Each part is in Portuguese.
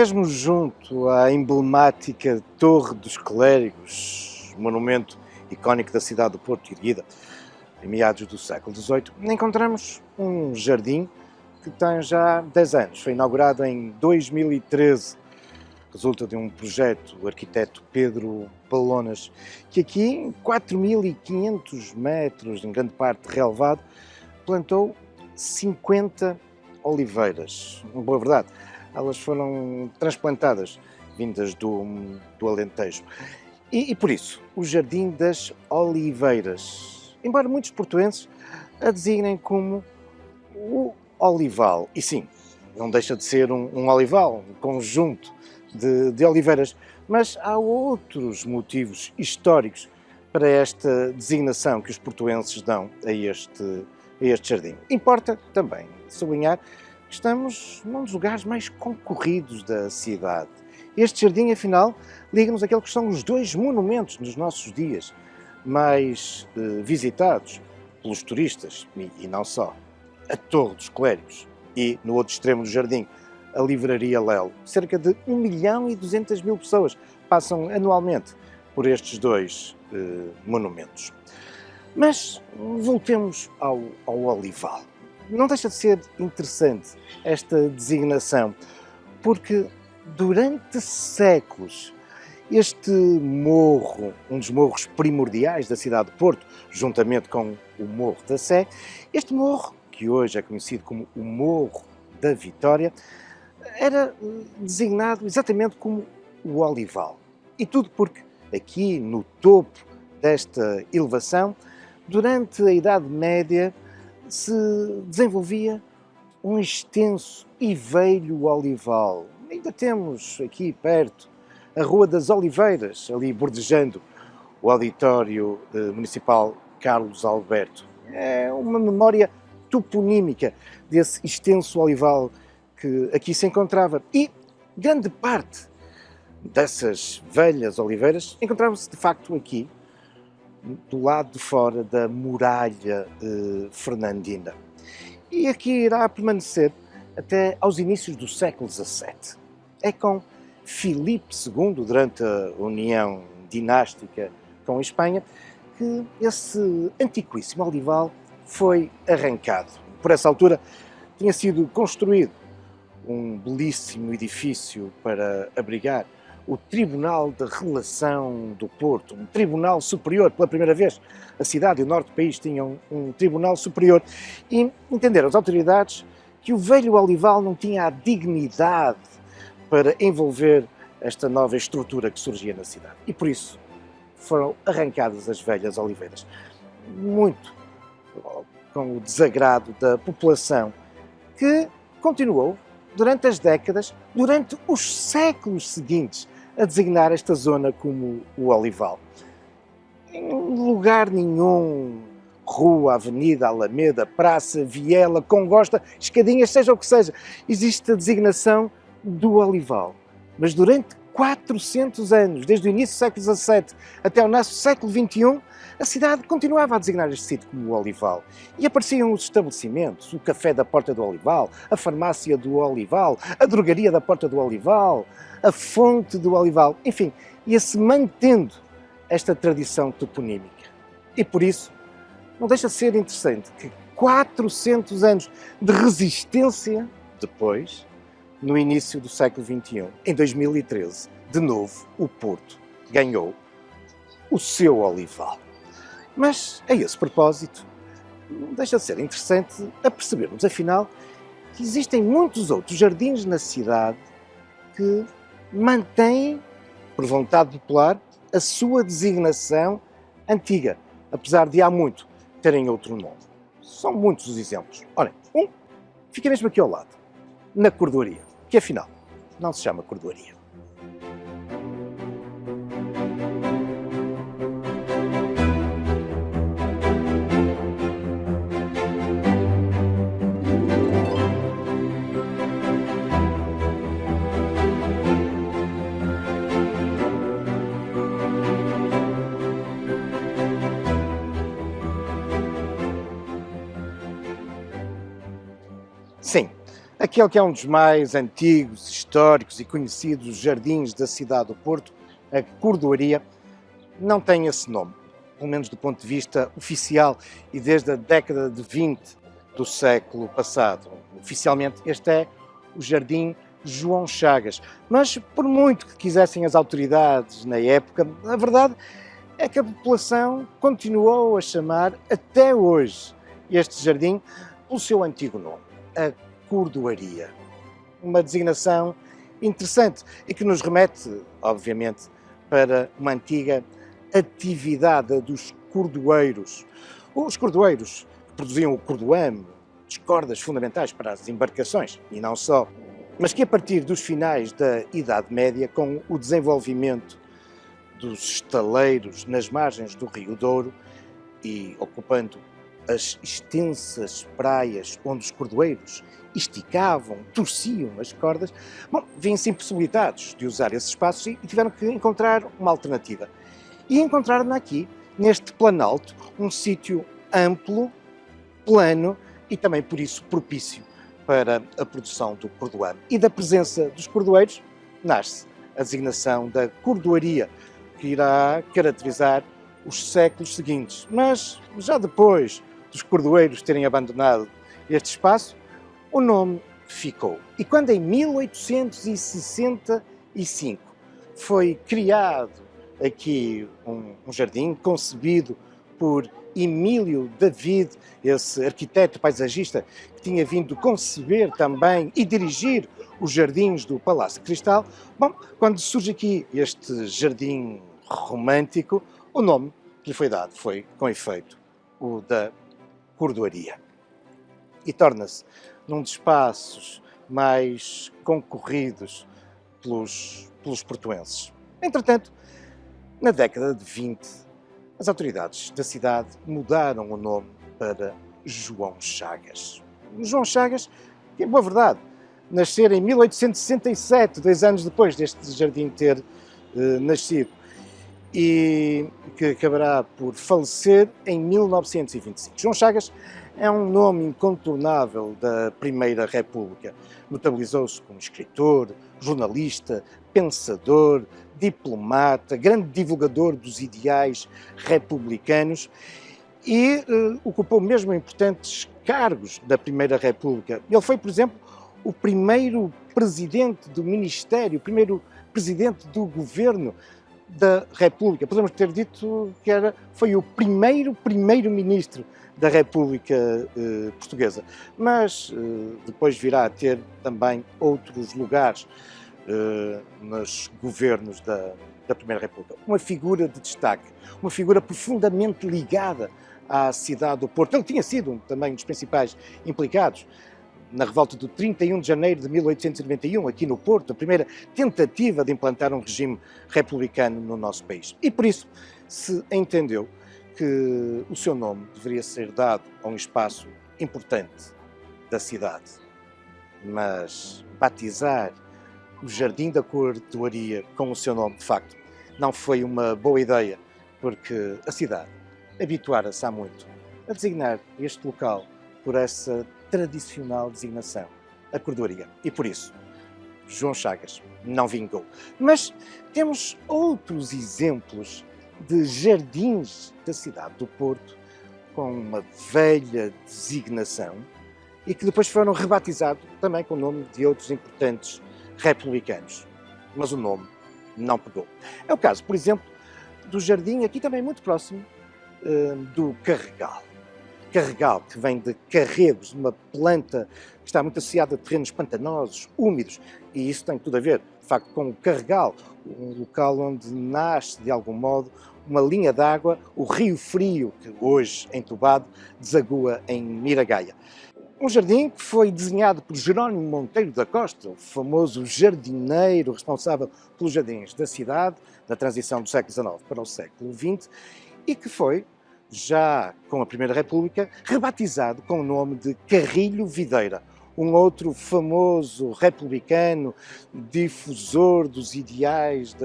mesmo junto à emblemática Torre dos Clérigos, monumento icónico da cidade do Porto, erguida em meados do século XVIII, encontramos um jardim que tem já 10 anos. Foi inaugurado em 2013. Resulta de um projeto do arquiteto Pedro Palonas, que aqui, em 4.500 metros, em grande parte relevado, plantou 50 oliveiras. Boa verdade, elas foram transplantadas, vindas do Alentejo. E por isso, o Jardim das Oliveiras, embora muitos portuenses a designem como o Olival. E sim, não deixa de ser um olival, um conjunto de oliveiras, mas há outros motivos históricos para esta designação que os portuenses dão a este jardim. Importa também sublinhar que estamos num dos lugares mais concorridos da cidade. Este jardim, afinal, liga-nos àqueles que são os dois monumentos nos nossos dias mais visitados pelos turistas, e não só. A Torre dos Clérigos e, no outro extremo do jardim, a Livraria Lelo. Cerca de 1.200.000 pessoas passam anualmente por estes dois monumentos. Mas voltemos ao olival. Não deixa de ser interessante esta designação, porque durante séculos este morro, um dos morros primordiais da cidade de Porto, juntamente com o Morro da Sé, este morro, que hoje é conhecido como o Morro da Vitória, era designado exatamente como o olival. E tudo porque aqui no topo desta elevação, durante a Idade Média, se desenvolvia um extenso e velho olival. Ainda temos aqui perto a Rua das Oliveiras, ali bordejando o Auditório Municipal Carlos Alberto. É uma memória toponímica desse extenso olival que aqui se encontrava. E grande parte dessas velhas oliveiras encontrava-se de facto aqui, do lado de fora da muralha fernandina. E aqui irá permanecer até aos inícios do século XVII. É com Filipe II, durante a união dinástica com a Espanha, que esse antiquíssimo olival foi arrancado. Por essa altura tinha sido construído um belíssimo edifício para abrigar o Tribunal de Relação do Porto, um tribunal superior. Pela primeira vez, a cidade e o norte do país tinham um tribunal superior, e entenderam as autoridades que o velho olival não tinha a dignidade para envolver esta nova estrutura que surgia na cidade. E por isso foram arrancadas as velhas oliveiras. Muito com o desagrado da população, que continuou durante as décadas, durante os séculos seguintes, a designar esta zona como o olival. Em lugar nenhum, rua, avenida, alameda, praça, viela, congosta, escadinhas, seja o que seja, existe a designação do olival. Mas durante 400 anos, desde o início do século XVII até o nosso século XXI, a cidade continuava a designar este sítio como o olival. E apareciam os estabelecimentos, o café da Porta do Olival, a farmácia do Olival, a drogaria da Porta do Olival, a fonte do Olival, enfim, ia-se mantendo esta tradição toponímica. E por isso, não deixa de ser interessante que 400 anos de resistência depois, no início do século XXI, em 2013, de novo, o Porto ganhou o seu olival. Mas, a esse propósito, não deixa de ser interessante a percebermos, afinal, que existem muitos outros jardins na cidade que mantêm, por vontade popular, a sua designação antiga, apesar de há muito terem outro nome. São muitos os exemplos. Olhem, um fica mesmo aqui ao lado, na Cordoaria, que afinal não se chama Cordoaria. Sim, Aquele que é um dos mais antigos, históricos e conhecidos jardins da cidade do Porto, a Cordoaria, não tem esse nome, pelo menos do ponto de vista oficial e desde a década de 20 do século passado. Oficialmente, este é o Jardim João Chagas. Mas, por muito que quisessem as autoridades na época, a verdade é que a população continuou a chamar até hoje este jardim pelo seu antigo nome, a Cordoaria. Uma designação interessante e que nos remete, obviamente, para uma antiga atividade dos cordoeiros. Os cordoeiros que produziam o cordoame, as cordas fundamentais para as embarcações, e não só, mas que a partir dos finais da Idade Média, com o desenvolvimento dos estaleiros nas margens do Rio Douro e ocupando as extensas praias onde os cordoeiros esticavam, torciam as cordas, viam-se impossibilitados de usar esses espaços e tiveram que encontrar uma alternativa. E encontraram aqui, neste planalto, um sítio amplo, plano e também por isso propício para a produção do cordoame. E da presença dos cordoeiros nasce a designação da cordoaria, que irá caracterizar os séculos seguintes. Mas já depois dos cordoeiros terem abandonado este espaço, o nome ficou. E quando em 1865 foi criado aqui um jardim concebido por Emílio David, esse arquiteto paisagista que tinha vindo conceber também e dirigir os jardins do Palácio de Cristal, quando surge aqui este jardim romântico, o nome que lhe foi dado foi, com efeito, o da Cordoaria. E torna-se num dos espaços mais concorridos pelos portuenses. Entretanto, na década de 20, as autoridades da cidade mudaram o nome para João Chagas. João Chagas, que é boa verdade, nascer em 1867, 2 anos depois deste jardim ter nascido, e que acabará por falecer em 1925. João Chagas é um nome incontornável da Primeira República. Notabilizou-se como escritor, jornalista, pensador, diplomata, grande divulgador dos ideais republicanos e ocupou mesmo importantes cargos da Primeira República. Ele foi, por exemplo, o primeiro presidente do Ministério, o primeiro presidente do governo da República. Podemos ter dito que foi o primeiro-ministro da República Portuguesa, mas depois virá a ter também outros lugares nos governos da Primeira República. Uma figura de destaque, uma figura profundamente ligada à cidade do Porto. Ele tinha sido também um dos principais implicados na revolta do 31 de janeiro de 1891, aqui no Porto, a primeira tentativa de implantar um regime republicano no nosso país. E por isso se entendeu que o seu nome deveria ser dado a um espaço importante da cidade. Mas batizar o Jardim da Cordoaria com o seu nome, de facto, não foi uma boa ideia, porque a cidade habituara-se há muito a designar este local por essa tradicional designação, a Cordoaria. E por isso, João Chagas não vingou. Mas temos outros exemplos de jardins da cidade do Porto com uma velha designação e que depois foram rebatizados também com o nome de outros importantes republicanos. Mas o nome não pegou. É o caso, por exemplo, do jardim, aqui também muito próximo, do Carregal. Carregal, que vem de carregos, uma planta que está muito associada a terrenos pantanosos, úmidos, e isso tem tudo a ver, de facto, com o Carregal, um local onde nasce, de algum modo, uma linha d'água, o Rio Frio, que hoje, entubado, desagua em Miragaia. Um jardim que foi desenhado por Jerónimo Monteiro da Costa, o famoso jardineiro responsável pelos jardins da cidade, na transição do século XIX para o século XX, e que foi, já com a Primeira República, rebatizado com o nome de Carrilho Videira, um outro famoso republicano, difusor dos ideais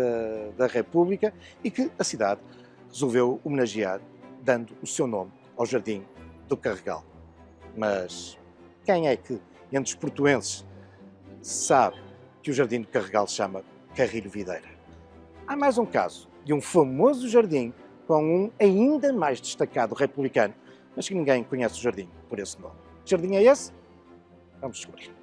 da República e que a cidade resolveu homenagear, dando o seu nome ao Jardim do Carregal. Mas quem é que, entre os portuenses, sabe que o Jardim do Carregal se chama Carrilho Videira. Há mais um caso de um famoso jardim com um ainda mais destacado republicano, mas que ninguém conhece o jardim por esse nome. Que jardim é esse? Vamos descobrir.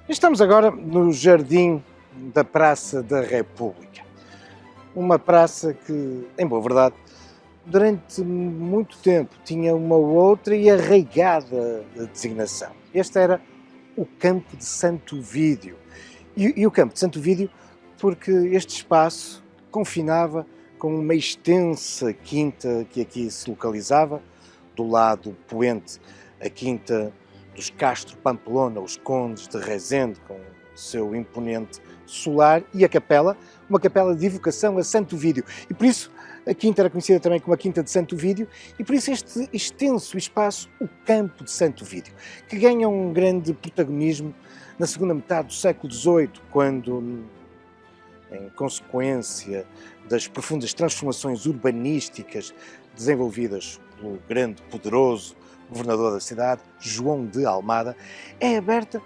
Estamos agora no Jardim da Praça da República. Uma praça que, em boa verdade, durante muito tempo tinha uma outra e arraigada designação. Este era o Campo de Santo Vídeo. E o Campo de Santo Vídeo porque este espaço confinava com uma extensa quinta que aqui se localizava, do lado poente, a quinta dos Castro Pamplona, os Condes de Rezende, com o seu imponente solar, e a capela, uma capela de evocação a Santo Vídeo. E por isso a quinta era conhecida também como a Quinta de Santo Vídeo, e por isso este extenso espaço, o Campo de Santo Vídeo, que ganha um grande protagonismo na segunda metade do século XVIII, quando, em consequência das profundas transformações urbanísticas desenvolvidas pelo grande, poderoso governador da cidade, João de Almada, é aberta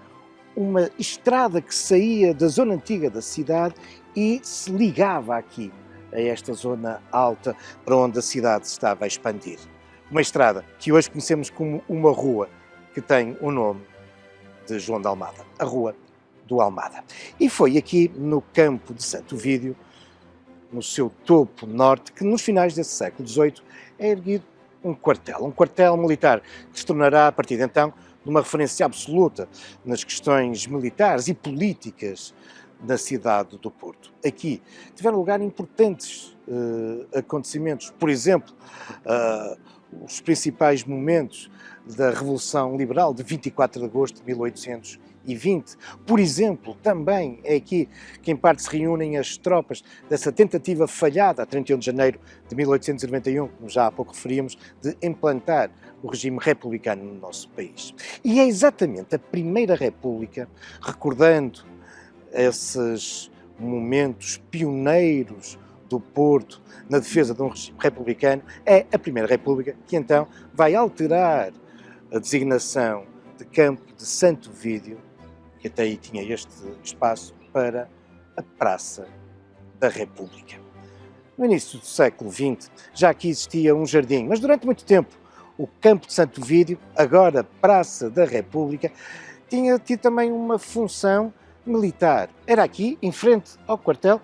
uma estrada que saía da zona antiga da cidade e se ligava aqui, a esta zona alta para onde a cidade se estava a expandir. Uma estrada que hoje conhecemos como uma rua que tem o nome de João de Almada, a Rua do Almada. E foi aqui no Campo de Santo Vídeo, no seu topo norte, que nos finais desse século XVIII é erguido um quartel militar que se tornará, a partir de então, numa referência absoluta nas questões militares e políticas da cidade do Porto. Aqui tiveram lugar importantes acontecimentos, por exemplo, os principais momentos da Revolução Liberal de 24 de agosto de 1820. Por exemplo, também é aqui que em parte se reúnem as tropas dessa tentativa falhada, a 31 de janeiro de 1891, como já há pouco referimos, de implantar o regime republicano no nosso país. E é exatamente a Primeira República, recordando esses momentos pioneiros do Porto na defesa de um regime republicano, é a Primeira República que então vai alterar a designação de Campo de Santo Vídeo, que até aí tinha este espaço, para a Praça da República. No início do século XX já aqui existia um jardim, mas durante muito tempo o Campo de Santo Vídeo, agora Praça da República, tinha tido também uma função militar. Era aqui, em frente ao quartel,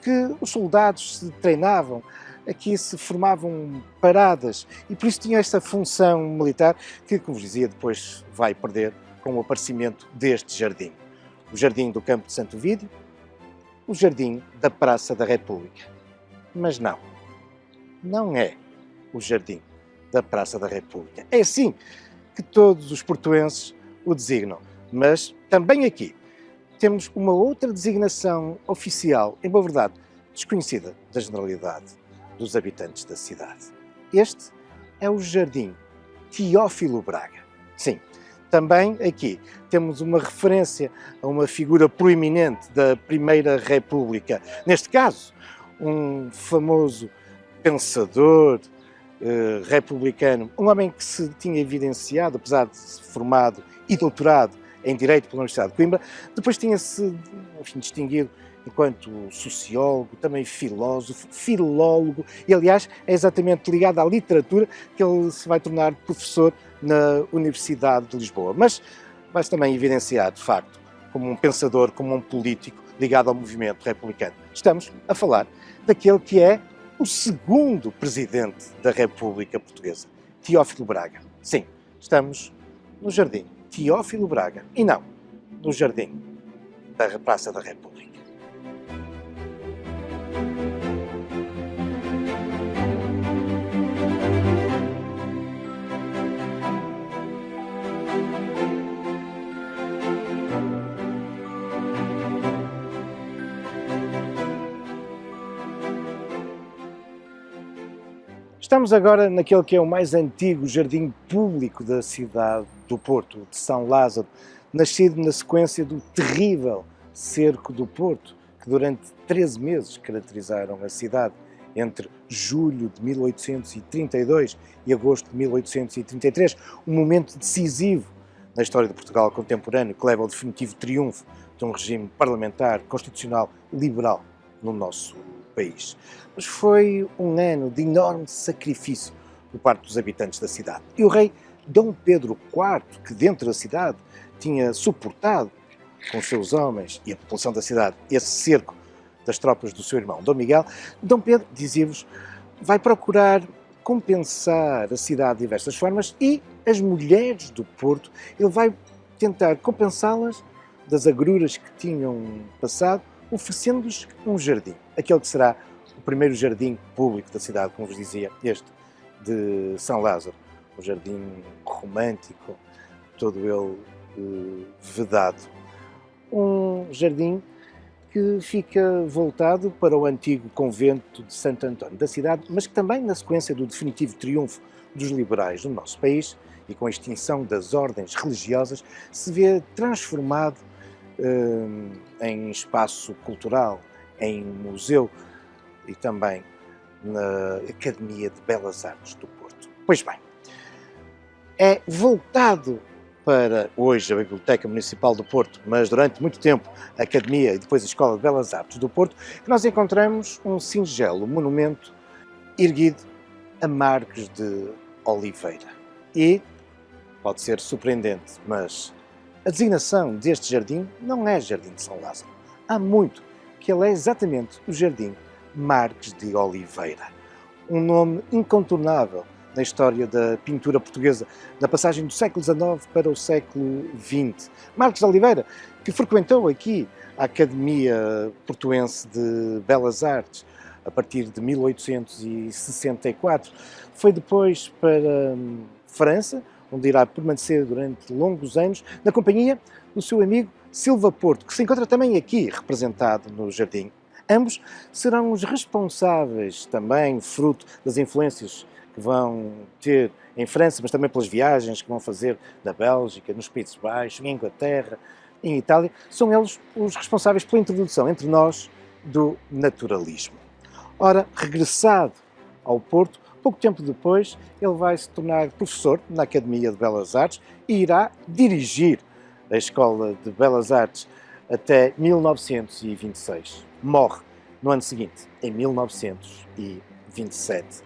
que os soldados se treinavam, aqui se formavam paradas e por isso tinha esta função militar que, como vos dizia, depois vai perder com o aparecimento deste jardim. O Jardim do Campo de Santo Vídeo, o Jardim da Praça da República. Mas não é o Jardim da Praça da República. É assim que todos os portuenses o designam, mas também aqui temos uma outra designação oficial, em boa verdade, desconhecida da generalidade dos habitantes da cidade. Este é o Jardim Teófilo Braga. Sim, também aqui temos uma referência a uma figura proeminente da Primeira República. Neste caso, um famoso pensador republicano, um homem que se tinha evidenciado, apesar de formado e doutorado em Direito pela Universidade de Coimbra, depois tinha-se, distinguido enquanto sociólogo, também filósofo, filólogo, e aliás é exatamente ligado à literatura que ele se vai tornar professor na Universidade de Lisboa. Mas vai-se também evidenciar, de facto, como um pensador, como um político ligado ao movimento republicano. Estamos a falar daquele que é o segundo presidente da República Portuguesa, Teófilo Braga. Sim, estamos no Jardim Teófilo Braga e não no Jardim da Praça da República. Estamos agora naquele que é o mais antigo jardim público da cidade do Porto, de São Lázaro, nascido na sequência do terrível cerco do Porto, que durante 13 meses caracterizaram a cidade, entre julho de 1832 e agosto de 1833, um momento decisivo na história de Portugal contemporâneo, que leva ao definitivo triunfo de um regime parlamentar, constitucional, liberal no nosso país. Mas foi um ano de enorme sacrifício por parte dos habitantes da cidade. E o rei Dom Pedro IV, que dentro da cidade tinha suportado com os seus homens e a população da cidade esse cerco das tropas do seu irmão Dom Miguel, Dom Pedro, dizia-vos, vai procurar compensar a cidade de diversas formas e as mulheres do Porto, ele vai tentar compensá-las das agruras que tinham passado, oferecendo-lhes um jardim, aquele que será o primeiro jardim público da cidade, como vos dizia, este de São Lázaro, um jardim romântico, todo ele vedado. Um jardim que fica voltado para o antigo convento de Santo António da cidade, mas que também, na sequência do definitivo triunfo dos liberais no nosso país e com a extinção das ordens religiosas, se vê transformado em espaço cultural, em museu e também na Academia de Belas Artes do Porto. Pois bem, é voltado para hoje a Biblioteca Municipal do Porto, mas durante muito tempo a Academia e depois a Escola de Belas Artes do Porto, que nós encontramos um singelo monumento erguido a Marques de Oliveira. E pode ser surpreendente, mas a designação deste jardim não é Jardim de São Lázaro. Há muito que ele é exatamente o Jardim Marques de Oliveira. Um nome incontornável na história da pintura portuguesa, na passagem do século XIX para o século XX. Marques de Oliveira, que frequentou aqui a Academia Portuense de Belas Artes a partir de 1864, foi depois para França, onde irá permanecer durante longos anos, na companhia do seu amigo Silva Porto, que se encontra também aqui representado no jardim. Ambos serão os responsáveis, também fruto das influências que vão ter em França, mas também pelas viagens que vão fazer na Bélgica, nos Países Baixos, em Inglaterra, em Itália, são eles os responsáveis pela introdução entre nós do naturalismo. Ora, regressado ao Porto, pouco tempo depois, ele vai se tornar professor na Academia de Belas Artes e irá dirigir a Escola de Belas Artes até 1926. Morre no ano seguinte, em 1927.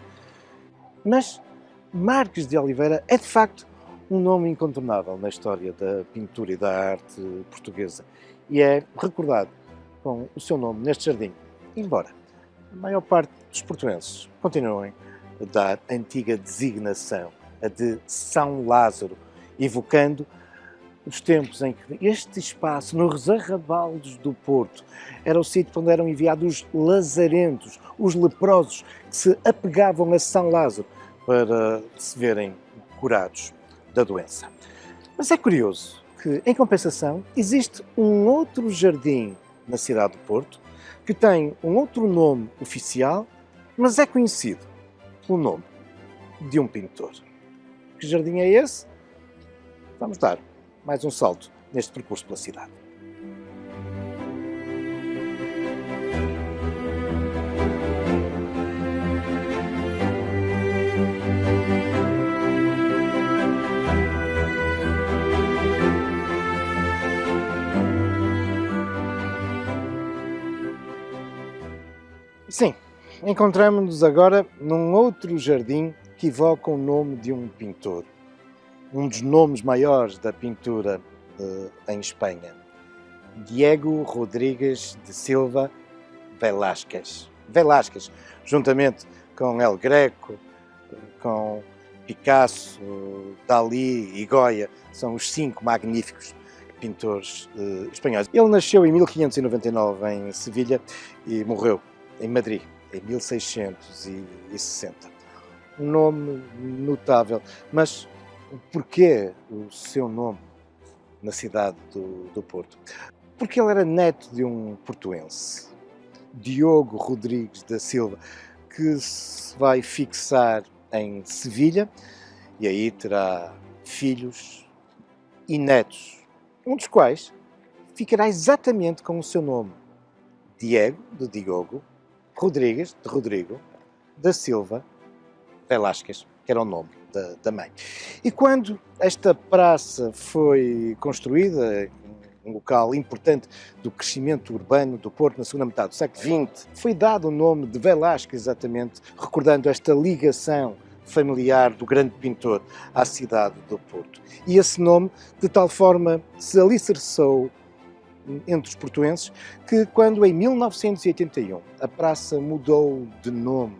Mas Marques de Oliveira é, de facto, um nome incontornável na história da pintura e da arte portuguesa e é recordado com o seu nome neste jardim, embora a maior parte dos portuenses continuem a dar a antiga designação, a de São Lázaro, evocando os tempos em que este espaço, nos arrabaldes do Porto, era o sítio onde eram enviados os lazarentos, os leprosos, que se apegavam a São Lázaro para se verem curados da doença. Mas é curioso que, em compensação, existe um outro jardim na cidade do Porto, que tem um outro nome oficial, mas é conhecido pelo nome de um pintor. Que jardim é esse? Vamos dar mais um salto neste percurso pela cidade. Sim, encontramos-nos agora num outro jardim que evoca o nome de um pintor. Um dos nomes maiores da pintura em Espanha. Diego Rodríguez de Silva Velázquez. Velázquez, juntamente com El Greco, com Picasso, Dalí e Goya, são os 5 magníficos pintores espanhóis. Ele nasceu em 1599 em Sevilha e morreu em Madrid em 1660. Um nome notável, mas porquê o seu nome na cidade do Porto? Porque ele era neto de um portuense, Diogo Rodrigues da Silva, que se vai fixar em Sevilha, e aí terá filhos e netos, um dos quais ficará exatamente com o seu nome: Diego, de Diogo, Rodrigues, de Rodrigo, da Silva, Velázquez, que era o nome da mãe. E quando esta praça foi construída, um local importante do crescimento urbano do Porto na segunda metade do século XX, foi dado o nome de Velázquez exatamente, recordando esta ligação familiar do grande pintor à cidade do Porto. E esse nome, de tal forma, se alicerçou entre os portuenses, que quando em 1981 a praça mudou de nome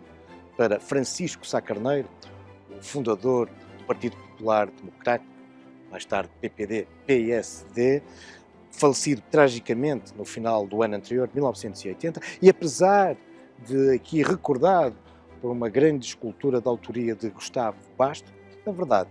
para Francisco Sá Carneiro, o fundador do Partido Popular Democrático, mais tarde PPD-PSD, falecido tragicamente no final do ano anterior, 1980, e apesar de aqui recordado por uma grande escultura de autoria de Gustavo Basto, a verdade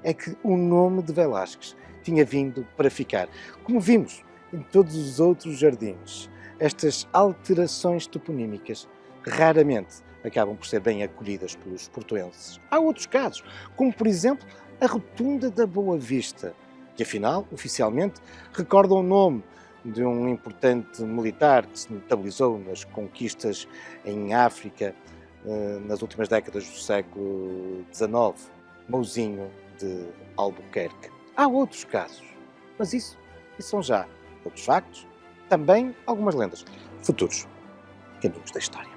é que o nome de Velázquez tinha vindo para ficar. Como vimos em todos os outros jardins, estas alterações toponímicas raramente acabam por ser bem acolhidas pelos portuenses. Há outros casos, como por exemplo a Rotunda da Boa Vista, que afinal, oficialmente, recorda o nome de um importante militar que se notabilizou nas conquistas em África nas últimas décadas do século XIX, Mouzinho de Albuquerque. Há outros casos, mas isso são já outros factos, também algumas lendas, futuros caminhos da história.